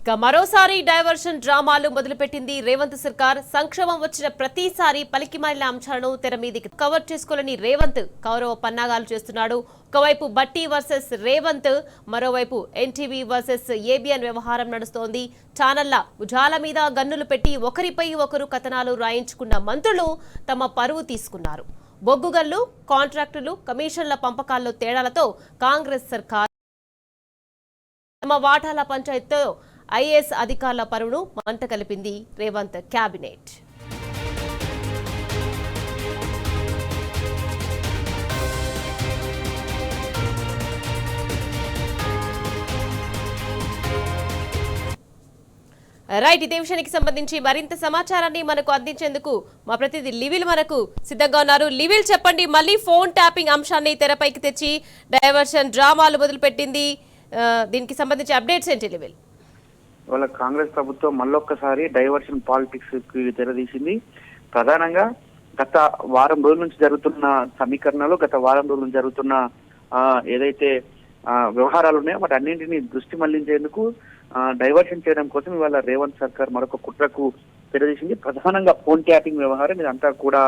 మరోసారి డైవర్షన్ డ్రామాలు మొదలుపెట్టింది రేవంత్ సర్కార్. సంక్షోభం వచ్చిన ప్రతిసారి పలికిమాలిన అంశాలను తెర మీదకి కవర్ చేసుకోలేని రేవంత్ కౌరవ పన్నాగాలు చేస్తున్నాడు. ఒకవైపు బట్టి వర్సెస్ రేవంత్, మరోవైపు ఎన్టీవీ వర్సెస్ ఏబిఎన్ వ్యవహారం నడుస్తోంది. ఛానళ్ల భుజాల మీద గన్నులు పెట్టి ఒకరిపై ఒకరు కథనాలు రాయించుకున్న మంత్రులు తమ పరువు తీసుకున్నారు. బొగ్గుగల్లు, కాంట్రాక్టులు, కమిషన్ల పంపకాల్లో తేడాలతో కాంగ్రెస్ సర్కార్ తమ వాటాల పంచాయతీతో ఐఏఎస్ అధికారుల పరువును మంట కలిపింది రేవంత్ కేబినెట్. రైట్, ఇదే విషయానికి సంబంధించి మరింత సమాచారాన్ని మనకు అందించేందుకు మా ప్రతినిధి లివిల్ మనకు సిద్ధంగా ఉన్నారు. లివిల్, చెప్పండి, మళ్ళీ ఫోన్ ట్యాపింగ్ అంశాన్ని తెరపైకి తెచ్చి డైవర్షన్ డ్రామాలు మొదలుపెట్టింది. దీనికి సంబంధించి అప్డేట్స్ ఏంటి లివిల్? వాళ్ళ కాంగ్రెస్ ప్రభుత్వం మళ్ళొక్కసారి డైవర్షన్ పాలిటిక్స్ కి తెరదీసింది. ప్రధానంగా గత వారం రోజుల నుంచి జరుగుతున్న సమీకరణలో, గత వారం రోజుల నుంచి జరుగుతున్న ఏదైతే వ్యవహారాలు ఉన్నాయో వాటి అన్నింటినీ దృష్టి మళ్లించేందుకు డైవర్షన్ చేయడం కోసం ఇవాళ రేవంత్ సర్కార్ మరొక కుట్రకు తెరదీసింది. ప్రధానంగా ఫోన్ ట్యాపింగ్ వ్యవహారం ఇదంతా కూడా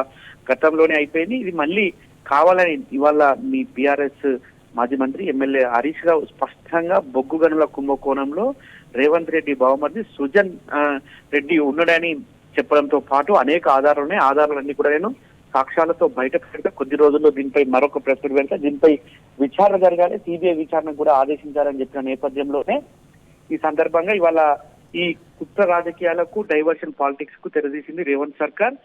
గతంలోనే అయిపోయింది. ఇది మళ్ళీ కావాలని ఇవాళ మీ బీఆర్ఎస్ మాజీ మంత్రి ఎమ్మెల్యే హరీష్ రావు స్పష్టంగా బొగ్గు గనుల కుంభకోణంలో రేవంత్ రెడ్డి బావమరిది సుజన్ రెడ్డి ఉన్నాడని చెప్పడంతో పాటు అనేక ఆధారాలు ఉన్నాయి. ఆధారాలన్నీ కూడా నేను సాక్ష్యాలతో బయట పెడితే కొద్ది రోజుల్లో దీనిపై మరొక ప్రెస్ మీట్ పెడితే దీనిపై విచారణ జరగాలి, సిబిఐ విచారణ కూడా ఆదేశించాలని చెప్పిన నేపథ్యంలోనే ఈ సందర్భంగా ఇవాళ ఈ కుట్ర రాజకీయాలకు, డైవర్షన్ పాలిటిక్స్ కు తెరదీసింది రేవంత్ సర్కార్.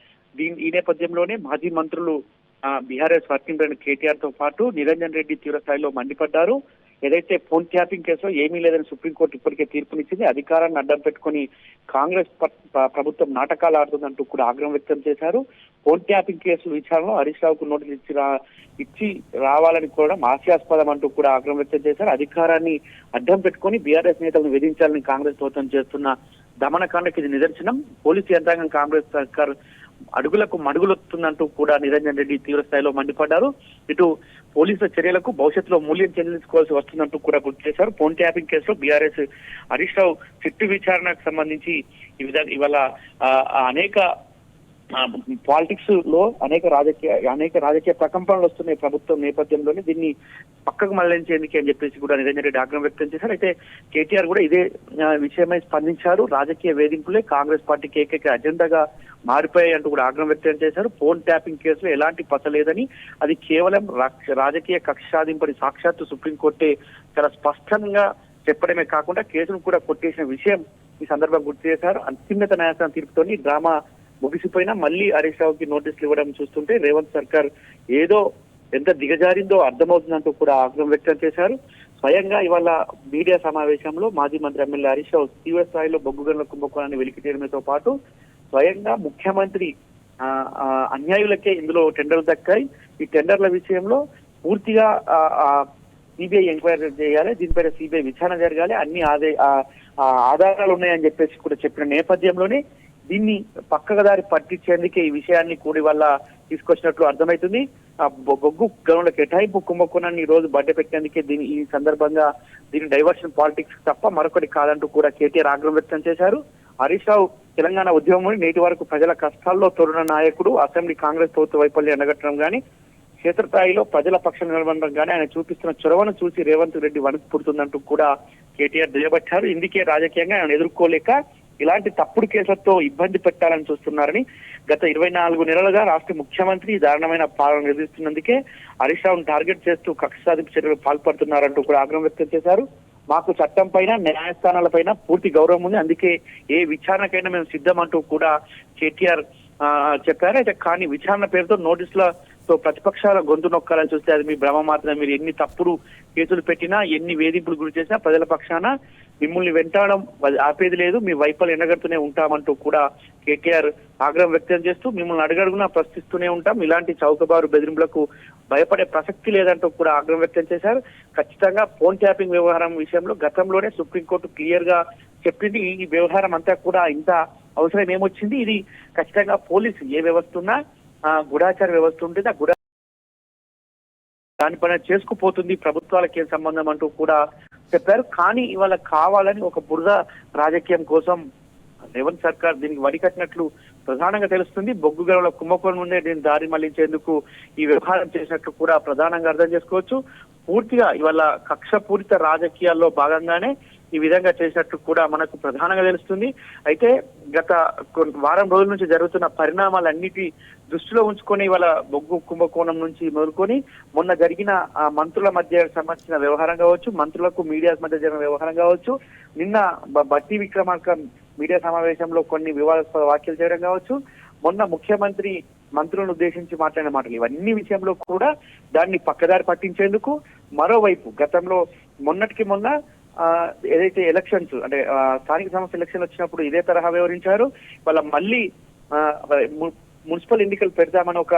ఈ నేపథ్యంలోనే మాజీ మంత్రులు బీఆర్ఎస్ వర్కింగ్ ప్రెసిడెంట్ కేటీఆర్ తో పాటు నిరంజన్ రెడ్డి తీవ్ర స్థాయిలో మండిపడ్డారు. ఏదైతే ఫోన్ ట్యాపింగ్ కేసులో ఏమీ లేదని సుప్రీంకోర్టు ఇప్పటికే తీర్పునిచ్చింది. అధికారాన్ని అడ్డం పెట్టుకుని కాంగ్రెస్ ప్రభుత్వం నాటకాలు ఆడుతుందంటూ కూడా ఆగ్రహం వ్యక్తం చేశారు. ఫోన్ ట్యాపింగ్ కేసుల విచారణలో హరీష్ రావుకు నోటీసు ఇచ్చి రావాలని కోరడం హాస్యాస్పదం అంటూ కూడా ఆగ్రహం వ్యక్తం చేశారు. అధికారాన్ని అడ్డం పెట్టుకుని బీఆర్ఎస్ నేతలను వేధించాలని కాంగ్రెస్ ప్రభుత్వం చేస్తున్న దమనకాండకి ఇది నిదర్శనం. పోలీసు యంత్రాంగం కాంగ్రెస్ సర్కార్ అడుగులకు మడుగులొస్తుందంటూ కూడా నిరంజన్ రెడ్డి తీవ్ర స్థాయిలో మండిపడ్డారు. ఇటు పోలీసుల చర్యలకు భవిష్యత్తులో మూల్యం చెల్లించుకోవాల్సి వస్తుందంటూ కూడా గుర్తు చేశారు. ఫోన్ ట్యాపింగ్ కేసులో బీఆర్ఎస్ హరీష్ రావు సిట్టు విచారణకు సంబంధించి ఇవాళ అనేక పాలిటిక్స్ లో అనేక రాజకీయ ప్రకంపనలు వస్తున్నాయి ప్రభుత్వం నేపథ్యంలోనే దీన్ని పక్కకు మళ్లించేందుకు అని చెప్పేసి కూడా నిరంజన్ రెడ్డి ఆగ్రహం వ్యక్తం చేశారు. అయితే కేటీఆర్ కూడా ఇదే విషయమై స్పందించారు. రాజకీయ వేధింపులే కాంగ్రెస్ పార్టీకి ఏకైక అజెండాగా మారిపోయాయి అంటూ కూడా ఆగ్రహం వ్యక్తం చేశారు. ఫోన్ ట్యాపింగ్ కేసులో ఎలాంటి పసలేదని, అది కేవలం రాజకీయ కక్ష సాధింపని సాక్షాత్తు సుప్రీంకోర్టే చాలా స్పష్టంగా చెప్పడమే కాకుండా కేసును కూడా కొట్టేసిన విషయం ఈ సందర్భంగా గుర్తు చేశారు. అత్యున్నత న్యాయస్థానం తీర్పుతోని డ్రామా ముగిసిపోయినా మళ్ళీ హరీష్ రావుకి నోటీసులు ఇవ్వడం చూస్తుంటే రేవంత్ సర్కార్ ఏదో ఎంత దిగజారిందో అర్థమవుతుందంటూ కూడా ఆగ్రహం వ్యక్తం చేశారు. స్వయంగా ఇవాళ మీడియా సమావేశంలో మాజీ మంత్రి ఎమ్మెల్యే హరీష్ రావు తీవ్ర స్థాయిలో బొగ్గు గనుల కుంభకోణాన్ని వెలికి తీయడంతో పాటు స్వయంగా ముఖ్యమంత్రి అన్యాయులకే ఇందులో టెండర్లు దక్కాయి, ఈ టెండర్ల విషయంలో పూర్తిగా సిబిఐ ఎంక్వైరీ చేయాలి, దీనిపైన సిబిఐ విచారణ జరగాలి, అన్ని ఆధారాలు ఉన్నాయని చెప్పేసి కూడా చెప్పిన నేపథ్యంలోనే దీన్ని పక్కగా దారి పట్టించేందుకే ఈ విషయాన్ని కూడి వల్ల తీసుకొచ్చినట్లు అర్థమవుతుంది. బొగ్గు గనుల కేటాయింపు కుంభకోణాన్ని ఈ రోజు బడ్డ పెట్టేందుకే ఈ సందర్భంగా దీని డైవర్షన్ పాలిటిక్స్ తప్ప మరొకటి కాదంటూ కూడా కేటీఆర్ ఆగ్రహం వ్యక్తం చేశారు. హరీష్ రావు తెలంగాణ ఉద్యమం నేటి వరకు ప్రజల కష్టాల్లో తోడున్న నాయకుడు. అసెంబ్లీ కాంగ్రెస్ ప్రభుత్వ వైఫల్యం ఎండగట్టడం కానీ, క్షేత్రస్థాయిలో ప్రజల పక్షం నిలబడడం కానీ ఆయన చూపిస్తున్న చొరవను చూసి రేవంత్ రెడ్డి వణుకు పుడుతుందంటూ కూడా కేటీఆర్ దుయ్యబట్టారు. ఇందుకే రాజకీయంగా ఆయన ఎదుర్కోలేక ఇలాంటి తప్పుడు కేసులతో ఇబ్బంది పెట్టాలని చూస్తున్నారని, గత 24 నెలలుగా రాష్ట్ర ముఖ్యమంత్రి దారుణమైన పాలన నిర్వహిస్తున్నందుకే హరీష్ రావును టార్గెట్ చేస్తూ కక్ష సాధింపు చర్యలు పాల్పడుతున్నారంటూ కూడా ఆగ్రహం వ్యక్తం చేశారు. మాకు చట్టం పైన, న్యాయస్థానాల పైన పూర్తి గౌరవం ఉంది, అందుకే ఏ విచారణకైనా మేము సిద్ధం అంటూ కూడా కేటీఆర్ చెప్పారు. అయితే కానీ విచారణ పేరుతో నోటీసులతో ప్రతిపక్షాల గొంతు నొక్కాలని చూస్తే అది మీ భ్రమ మాత్రమే. మీరు ఎన్ని తప్పుడు కేసులు పెట్టినా, ఎన్ని వేధింపులు గురి చేసినా ప్రజల పక్షాన మిమ్మల్ని వెంటాడడం ఆపేది లేదు, మీ వైఫల్యం ఎండగడుతూనే ఉంటామంటూ కూడా కేటీఆర్ ఆగ్రహం వ్యక్తం చేస్తూ మిమ్మల్ని అడుగడుగునా ప్రశ్నిస్తూనే ఉంటాం, ఇలాంటి చౌకబారు బెదిరింపులకు భయపడే ప్రసక్తి లేదంటూ కూడా ఆగ్రహం వ్యక్తం చేశారు. ఖచ్చితంగా ఫోన్ ట్యాపింగ్ వ్యవహారం విషయంలో గతంలోనే సుప్రీంకోర్టు క్లియర్ గా చెప్పింది. ఈ వ్యవహారం అంతా కూడా ఇంత అవసరం ఏమొచ్చింది, ఇది ఖచ్చితంగా పోలీసు ఏ వ్యవస్థ ఉన్నా గూఢాచార వ్యవస్థ ఉంటుంది, దానిపైన చేసుకుపోతుంది ప్రభుత్వాలకి ఏం సంబంధం అంటూ కూడా చెప్పారు. కానీ ఇవాళ కావాలని ఒక బురద రాజకీయం కోసం రేవంత్ సర్కార్ దీనికి వడికట్టినట్లు ప్రధానంగా తెలుస్తుంది. బొగ్గు గనుల కుంభకోణం నుండే దీన్ని దారి మళ్లించేందుకు ఈ వ్యవహారం చేసినట్లు కూడా ప్రధానంగా అర్థం చేసుకోవచ్చు. పూర్తిగా ఇవాళ కక్షపూరిత రాజకీయాల్లో భాగంగానే ఈ విధంగా చేసినట్టు కూడా మనకు ప్రధానంగా తెలుస్తుంది. అయితే గత వారం రోజుల నుంచి జరుగుతున్న పరిణామాలన్నిటి దృష్టిలో ఉంచుకొని ఇవాళ బొగ్గు కుంభకోణం నుంచి మొదలుకొని మొన్న జరిగిన మంత్రుల మధ్య సంబంధించిన వ్యవహారం కావచ్చు, మంత్రులకు మీడియా మధ్య జరిగిన వ్యవహారం కావచ్చు, నిన్న బట్టి విక్రమార్క మీడియా సమావేశంలో కొన్ని వివాదాస్పద వ్యాఖ్యలు చేయడం కావచ్చు, మొన్న ముఖ్యమంత్రి మంత్రులను ఉద్దేశించి మాట్లాడిన మాటలు, ఇవన్నీ విషయంలో కూడా దాన్ని పక్కదారి పట్టించేందుకు మరోవైపు గతంలో మొన్నటికి మొన్న ఏదైతే ఎలక్షన్స్ అంటే స్థానిక సంస్థ ఎలక్షన్ వచ్చినప్పుడు ఇదే తరహా వ్యవహరించారు. వాళ్ళ మళ్ళీ మున్సిపల్ ఎన్నికలు పెడతామని ఒక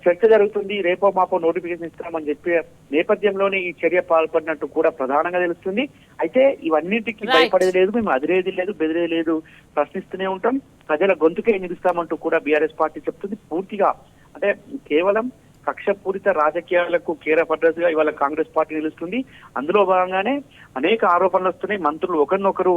చర్చ జరుగుతుంది, రేపో మాపో నోటిఫికేషన్ ఇస్తామని చెప్పే నేపథ్యంలోనే ఈ చర్య పాల్పడినట్టు కూడా ప్రధానంగా తెలుస్తుంది. అయితే ఇవన్నింటికి భయపడేది లేదు, మేము అదిరేది లేదు, బెదిరేది లేదు, ప్రశ్నిస్తూనే ఉంటాం, ప్రజల గొంతుకే నిలుస్తామంటూ కూడా బీఆర్ఎస్ పార్టీ చెప్తుంది. పూర్తిగా అంటే కేవలం కక్షపూరిత రాజకీయాలకు కేరపడ్డగా ఇవాళ కాంగ్రెస్ పార్టీ నిలుస్తుంది. అందులో భాగంగానే అనేక ఆరోపణలు వస్తున్నాయి. మంత్రులు ఒకరినొకరు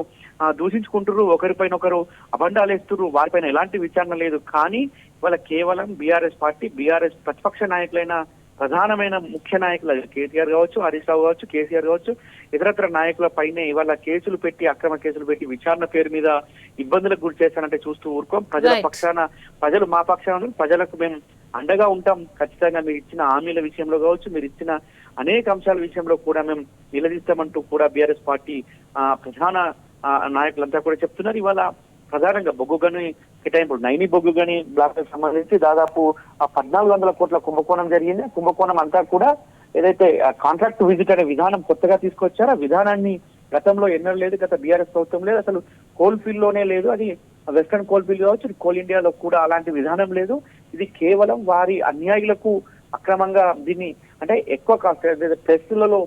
దూషించుకుంటున్నారు, ఒకరిపైన ఒకరు అబండాలు వేస్తున్నారు, వారిపైన ఎలాంటి విచారణ లేదు. కానీ ఇవాళ కేవలం బీఆర్ఎస్ పార్టీ, బీఆర్ఎస్ ప్రతిపక్ష నాయకులైన ప్రధానమైన ముఖ్య నాయకులు కేటీఆర్ కావచ్చు, హరీష్ రావు కావచ్చు, కేసీఆర్ కావచ్చు, ఇతరత్ర నాయకుల పైనే ఇవాళ కేసులు పెట్టి, అక్రమ కేసులు పెట్టి విచారణ పేరు మీద ఇబ్బందులకు గురి చేస్తానంటే చూస్తూ ఊరుకోం. ప్రజల పక్షాన, ప్రజలు మా పక్షాన, ప్రజలకు మేము అండగా ఉంటాం. ఖచ్చితంగా మీరు ఇచ్చిన హామీల విషయంలో కావచ్చు, మీరు ఇచ్చిన అనేక అంశాల విషయంలో కూడా మేము నిలదీస్తామంటూ కూడా బీఆర్ఎస్ పార్టీ ప్రధాన నాయకులంతా కూడా చెప్తున్నారు. ఇవాళ ప్రధానంగా బొగ్గు గని కేటాయింపు, నైని బొగ్గు గని బ్లాక్ కు సంబంధించి దాదాపు 1400 కోట్ల కుంభకోణం జరిగింది. కుంభకోణం అంతా కూడా ఏదైతే కాంట్రాక్ట్ విజిట్ అనే విధానం కొత్తగా తీసుకొచ్చారో ఆ విధానాన్ని గతంలో ఎన్నడూ లేదు, గత బీఆర్ఎస్ ప్రభుత్వం లేదు, అసలు కోల్ ఫీల్డ్ లోనే లేదు. అది వెస్టర్న్ కోల్ ఫీల్డ్ కావచ్చు, కోల్ ఇండియాలో కూడా అలాంటి విధానం లేదు. ఇది కేవలం వారి అన్యాయులకు అక్రమంగా దీన్ని అంటే ఎక్కువ కాస్ట్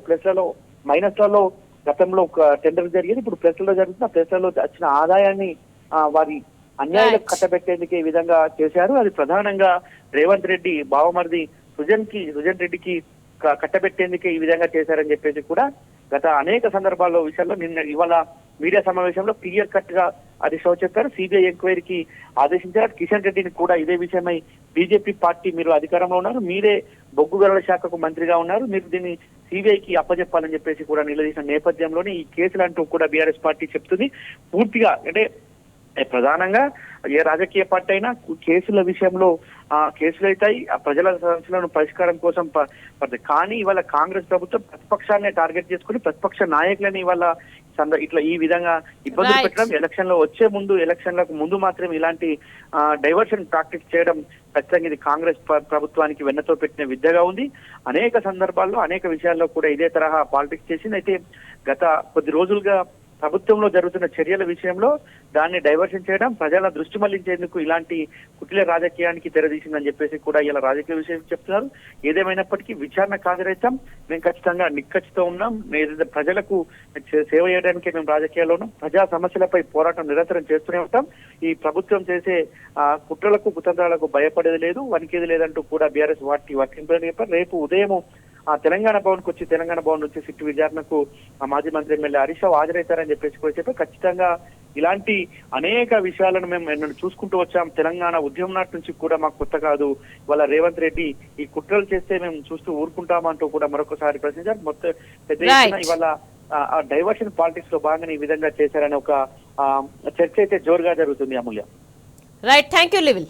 ప్లస్లలో మైనస్లలో గతంలో టెండర్ జరిగేది, ఇప్పుడు ప్లస్లలో జరుగుతుంది. ఆ ప్లస్లలో వచ్చిన ఆదాయాన్ని వారి అన్యాయులకు కట్టబెట్టేందుకు ఈ విధంగా చేశారు. అది ప్రధానంగా రేవంత్ రెడ్డి బావమరిది సుజన్ రెడ్డికి కట్టబెట్టేందుకే ఈ విధంగా చేశారని చెప్పేసి కూడా గత అనేక సందర్భాల్లో విషయాల్లో ఇవాళ మీడియా సమావేశంలో క్లియర్ కట్ గా అది షో చెప్పారు. సిబిఐ ఎంక్వైరీకి ఆదేశించారు. కిషన్ రెడ్డిని కూడా ఇదే విషయమై బీజేపీ పార్టీ మీరు అధికారంలో ఉన్నారు, మీరే బొగ్గు గనుల శాఖకు మంత్రిగా ఉన్నారు, మీరు దీన్ని సిబిఐకి అప్పచెప్పాలని చెప్పేసి కూడా నిలదీసిన నేపథ్యంలోనే ఈ కేసులు అంటూ కూడా బీఆర్ఎస్ పార్టీ చెప్తుంది. పూర్తిగా అంటే ప్రధానంగా ఏ రాజకీయ పార్టీ అయినా కేసుల విషయంలో కేసులు అవుతాయి, ఆ ప్రజల సమస్యలను పరిష్కారం కోసం కానీ ఇవాళ కాంగ్రెస్ ప్రభుత్వం ప్రతిపక్షాన్ని టార్గెట్ చేసుకుని ప్రతిపక్ష నాయకులని ఇవాళ ఇట్లా ఈ విధంగా ఇబ్బందులు పెట్టడం, ఎలక్షన్లకు ముందు మాత్రం ఇలాంటి డైవర్షన్ ప్రాక్టీస్ చేయడం ఖచ్చితంగా ఇది కాంగ్రెస్ ప్రభుత్వానికి వెన్నతో పెట్టిన విద్యగా ఉంది. అనేక సందర్భాల్లో అనేక విషయాల్లో కూడా ఇదే తరహా పాలిటిక్స్ చేసింది. అయితే గత కొద్ది రోజులుగా ప్రభుత్వంలో జరుగుతున్న చర్యల విషయంలో దాన్ని డైవర్షన్ చేయడం, ప్రజల దృష్టి మళ్లించేందుకు ఇలాంటి కుటిల రాజకీయానికి తెరదీసిందని చెప్పేసి కూడా ఇలా రాజకీయ విషయం చెప్తున్నారు. ఏదేమైనప్పటికీ విచారణకు హాజరైతాం, మేము ఖచ్చితంగా నిక్కచ్చితో ఉన్నాం, ప్రజలకు సేవ చేయడానికి మేము రాజకీయాల్లో ఉన్నాం, ప్రజా సమస్యలపై పోరాటం నిరంతరం చేస్తూనే ఉంటాం. ఈ ప్రభుత్వం చేసే కుట్రలకు కుతంత్రాలకు భయపడేది లేదు, వణికేది లేదంటూ కూడా బీఆర్ఎస్ వర్తింపని చెప్పారు. రేపు ఉదయం తెలంగాణ భవన్ కు వచ్చి తెలంగాణ భవన్ నుంచి సిట్టు విచారణకు మాజీ మంత్రి ఎమ్మెల్యే హరీష్ రావు హాజరవుతారని చెప్పేసి కూడా చెప్పి ఖచ్చితంగా ఇలాంటి అనేక విషయాలను మేము చూసుకుంటూ వచ్చాం. తెలంగాణ ఉద్యమం నాటి నుంచి కూడా మాకు కొత్త కాదు, ఇవాళ రేవంత్ రెడ్డి ఈ కుట్రలు చేస్తే మేము చూస్తూ ఊరుకుంటామంటూ కూడా మరొకసారి ప్రశ్నించారు. మొత్తం పెద్ద ఎత్తున ఇవాళ డైవర్షన్ పాలిటిక్స్ లో భాగంగా ఈ విధంగా చేశారని ఒక చర్చ అయితే జోరుగా జరుగుతుంది. అమూల్య. Right, thank you లివిల్.